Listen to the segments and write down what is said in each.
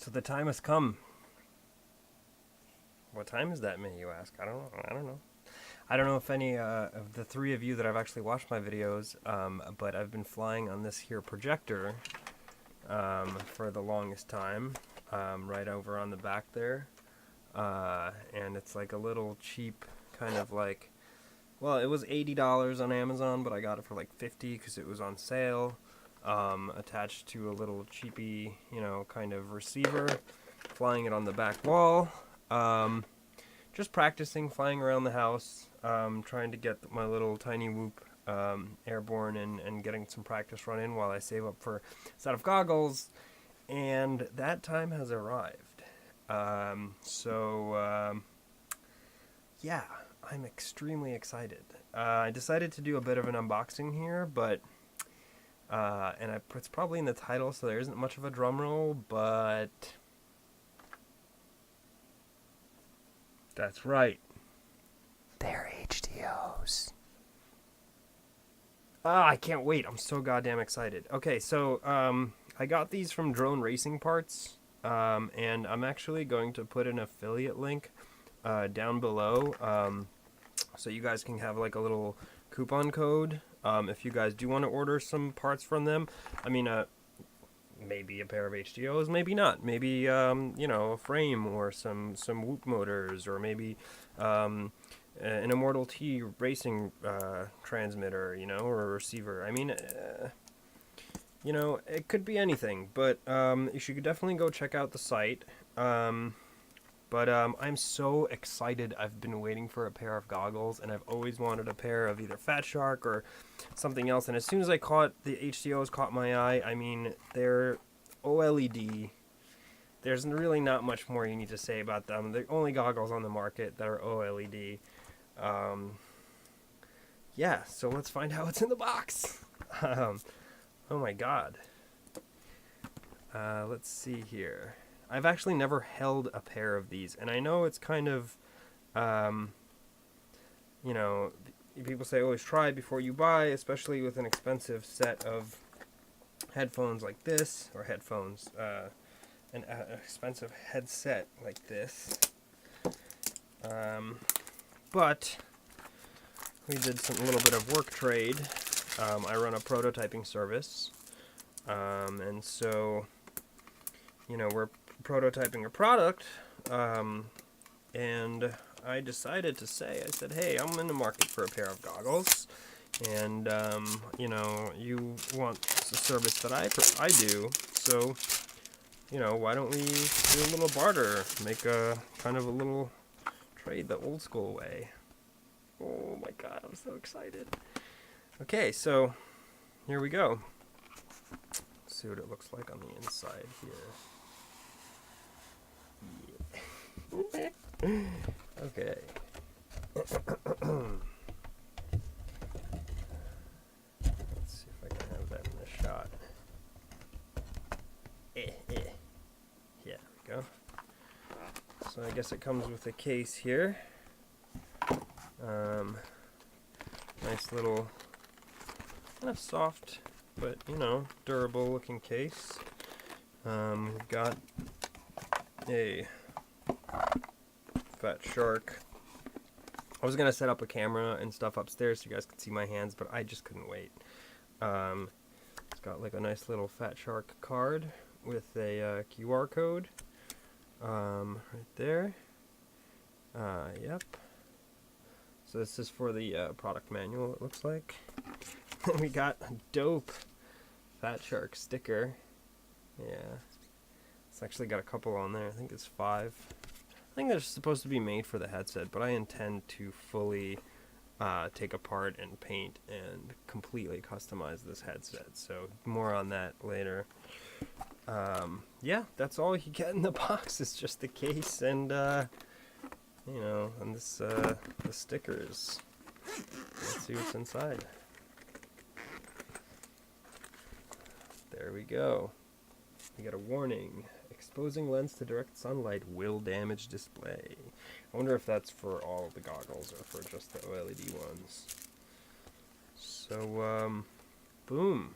So the time has come. What time is that, may you ask? I don't know. I don't know if any of the three of you that I've actually watched my videos, but I've been flying on this here projector for the longest time, right over on the back there. And it's like a little cheap kind of like, well, it was $80 on Amazon, but I got it for like $50 because it was on sale. Attached to a little cheapy, kind of receiver, flying it on the back wall. Just practicing flying around the house, trying to get my little tiny whoop airborne and getting some practice run in while I save up for a set of goggles. And that time has arrived. Yeah, I'm extremely excited. I decided to do a bit of an unboxing here, but it's probably in the title, so there isn't much of a drum roll, but that's right. They're HDOs. I can't wait. I'm so goddamn excited. Okay, so I got these from Drone Racing Parts, and I'm actually going to put an affiliate link down below, so you guys can have like a little coupon code if you guys do want to order some parts from them. I mean, maybe a pair of HDOs, maybe not. Maybe a frame or some Whoop motors, or maybe an Immortal T racing transmitter, or a receiver. I mean, it could be anything, but you should definitely go check out the site. But I'm so excited. I've been waiting for a pair of goggles, and I've always wanted a pair of either Fat Shark or something else. And as soon as the HDOs caught my eye, I mean, they're OLED. There's really not much more you need to say about them. They're the only goggles on the market that are OLED. Yeah, so let's find out what's in the box. Oh my god. Let's see here. I've actually never held a pair of these, and I know it's kind of, people say always try before you buy, especially with an expensive set of headphones like this, or headphones, an expensive headset like this. But we did a little bit of work trade. I run a prototyping service, and so, we're prototyping a product, and I decided to I said, hey, I'm in the market for a pair of goggles, and you want a service that I do, so why don't we do a little barter, make a kind of a little trade the old school way. Oh my god, I'm so excited. Okay, so here we go. Let's see what it looks like on the inside here. Okay. Let's see if I can have that in the shot. Here we go. So I guess it comes with a case here. Nice little, kind of soft, but durable looking case. We've got a Fat Shark. I was gonna set up a camera and stuff upstairs so you guys could see my hands, but I just couldn't wait. It's got like a nice little Fat Shark card with a QR code right there. Yep. So this is for the product manual, it looks like. We got a dope Fat Shark sticker. Yeah. It's actually got a couple on there. I think it's 5. I think they're supposed to be made for the headset, but I intend to fully take apart and paint and completely customize this headset. So more on that later. Yeah, that's all you get in the box. It's just the case and and this the stickers. Let's see what's inside. There we go. We got a warning. Exposing lens to direct sunlight will damage display. I wonder if that's for all of the goggles or for just the OLED ones. So, boom.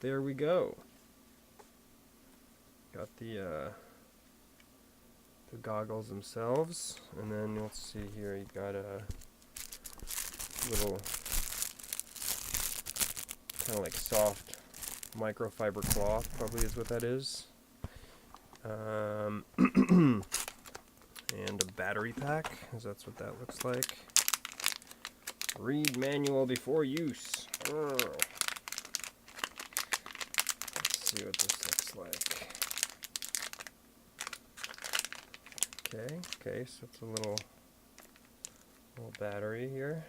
There we go. got the goggles themselves, and then let's see here, you got a little kind of like soft microfiber cloth, probably is what that is. And a battery pack, because that's what that looks like. Read manual before use. Oh. Let's see what this looks like. Okay, so it's a little battery here.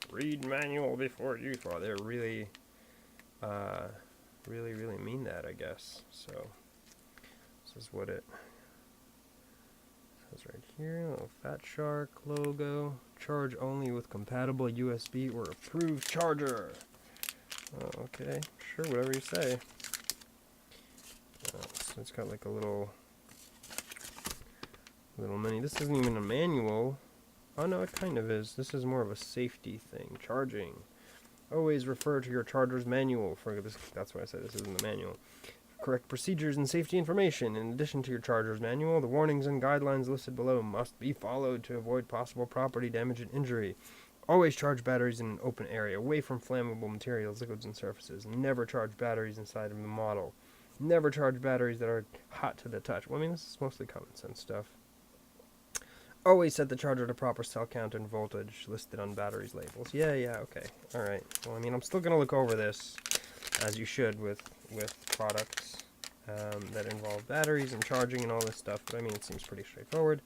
Read manual before use. Wow, they're really mean that, I guess. So this is what it says right here. A little Fat Shark logo. Charge only with compatible USB or approved charger. Oh, okay, sure, whatever you say. So it's got like a little mini. This isn't even a manual. Oh no, it kind of is. This is more of a safety thing. Charging. Always refer to your charger's manual for this. That's why I said this isn't the manual. Correct procedures and safety information. In addition to your charger's manual, the warnings and guidelines listed below must be followed to avoid possible property damage and injury. Always charge batteries in an open area, away from flammable materials, liquids, and surfaces. Never charge batteries inside of the model. Never charge batteries that are hot to the touch. Well, I mean, this is mostly common sense stuff. Always set the charger to proper cell count and voltage listed on batteries labels. Yeah, okay. Alright. Well, I mean, I'm still going to look over this, as you should with products that involve batteries and charging and all this stuff. But, I mean, it seems pretty straightforward.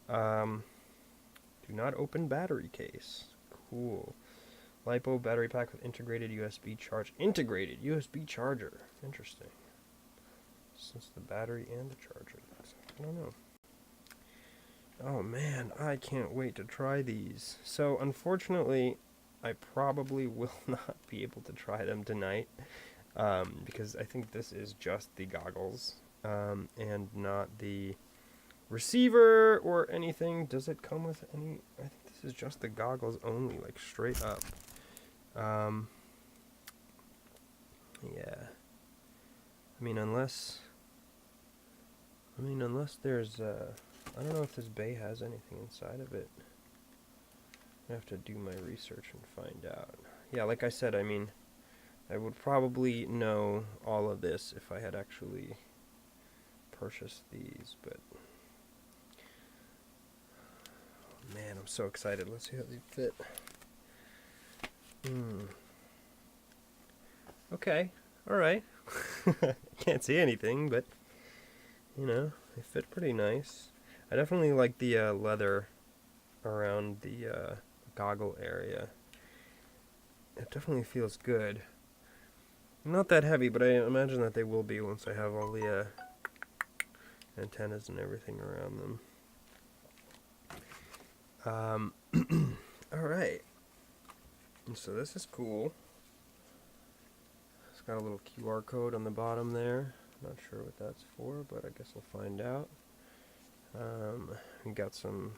Do not open battery case. Cool. LiPo battery pack with integrated USB charge. Integrated USB charger. Interesting. Since the battery and the charger. I don't know. Oh man, I can't wait to try these. So unfortunately, I probably will not be able to try them tonight, because I think this is just the goggles, and not the receiver or anything. Does it come with any? I think this is just the goggles only, like straight up. Yeah. I mean, unless there's I don't know if this bay has anything inside of it. I have to do my research and find out. Yeah, like I said, I mean, I would probably know all of this if I had actually purchased these, but oh, man, I'm so excited. Let's see how they fit. Okay, alright. Can't see anything, but you know, they fit pretty nice. I definitely like the leather around the goggle area. It definitely feels good. Not that heavy, but I imagine that they will be once I have all the antennas and everything around them. Alright. So this is cool. It's got a little QR code on the bottom there. Not sure what that's for, but I guess we'll find out. We got some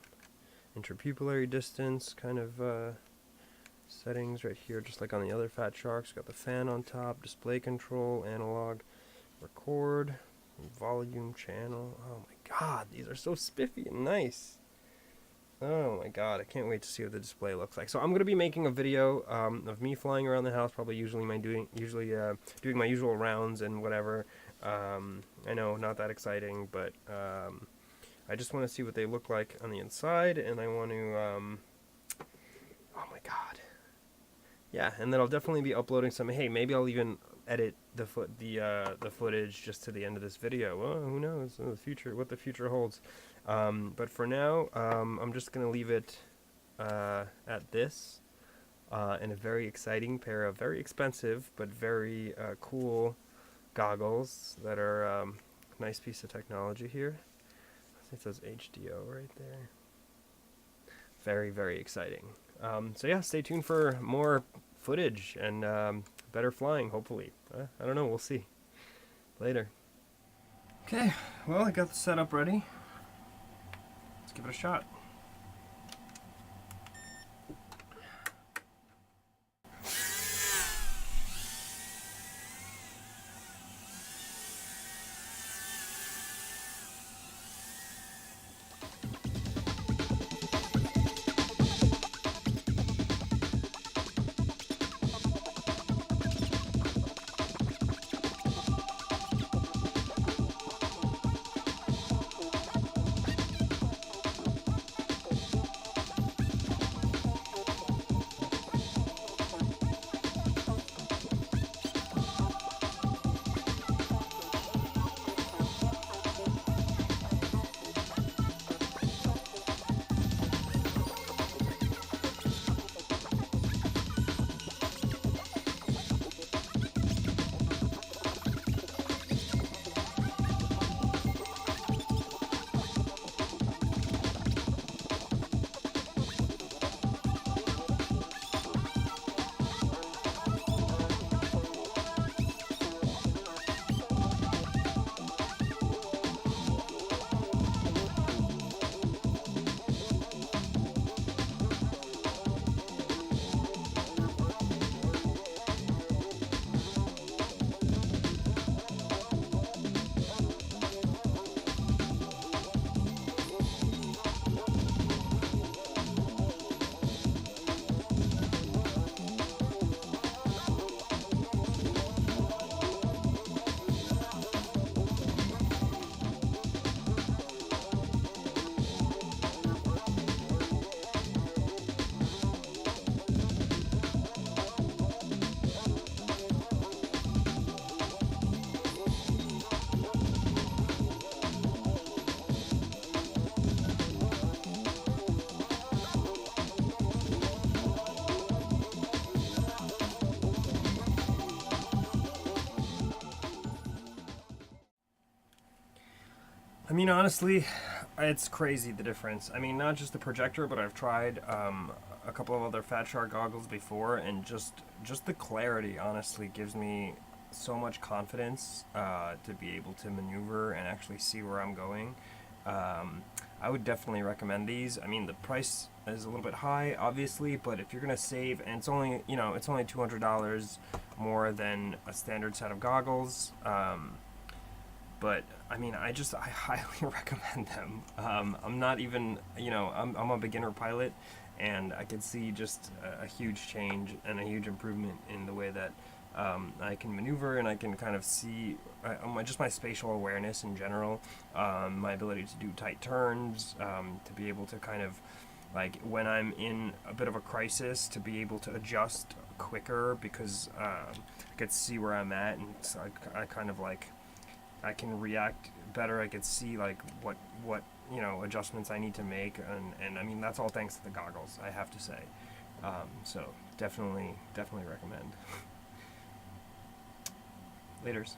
interpupillary distance kind of settings right here, just like on the other Fat Sharks. Got the fan on top, display control, analog, record, volume, channel. Oh my god, these are so spiffy and nice. Oh my god, I can't wait to see what the display looks like. So I'm going to be making a video of me flying around the house, probably doing my usual rounds and whatever. I know, not that exciting, but I just want to see what they look like on the inside, and I want to, oh my god. Yeah, and then I'll definitely be uploading some, hey, maybe I'll even edit the footage just to the end of this video. Well, who knows, in the future, what the future holds. But for now, I'm just going to leave it at this, and a very exciting pair of very expensive, but very cool goggles that are a nice piece of technology here. It says HDO right there. Very, very exciting. So yeah, stay tuned for more footage and better flying, hopefully. I don't know, we'll see. Later. Okay, well, I got the setup ready. Let's give it a shot. I mean, honestly, it's crazy the difference. I mean, not just the projector, but I've tried a couple of other Fat Shark goggles before, and just the clarity honestly gives me so much confidence to be able to maneuver and actually see where I'm going. Um, I would definitely recommend these. I mean, the price is a little bit high, obviously, but if you're gonna save, and it's only it's only $200 more than a standard set of goggles. But I mean, I highly recommend them. I'm not even, I'm a beginner pilot, and I can see just a huge change and a huge improvement in the way that I can maneuver, and I can kind of see just my spatial awareness in general, my ability to do tight turns, to be able to kind of, like, when I'm in a bit of a crisis, to be able to adjust quicker because I could see where I'm at, and so I kind of like I can react better. I could see like what adjustments I need to make, and I mean that's all thanks to the goggles, I have to say. So definitely recommend. Laters.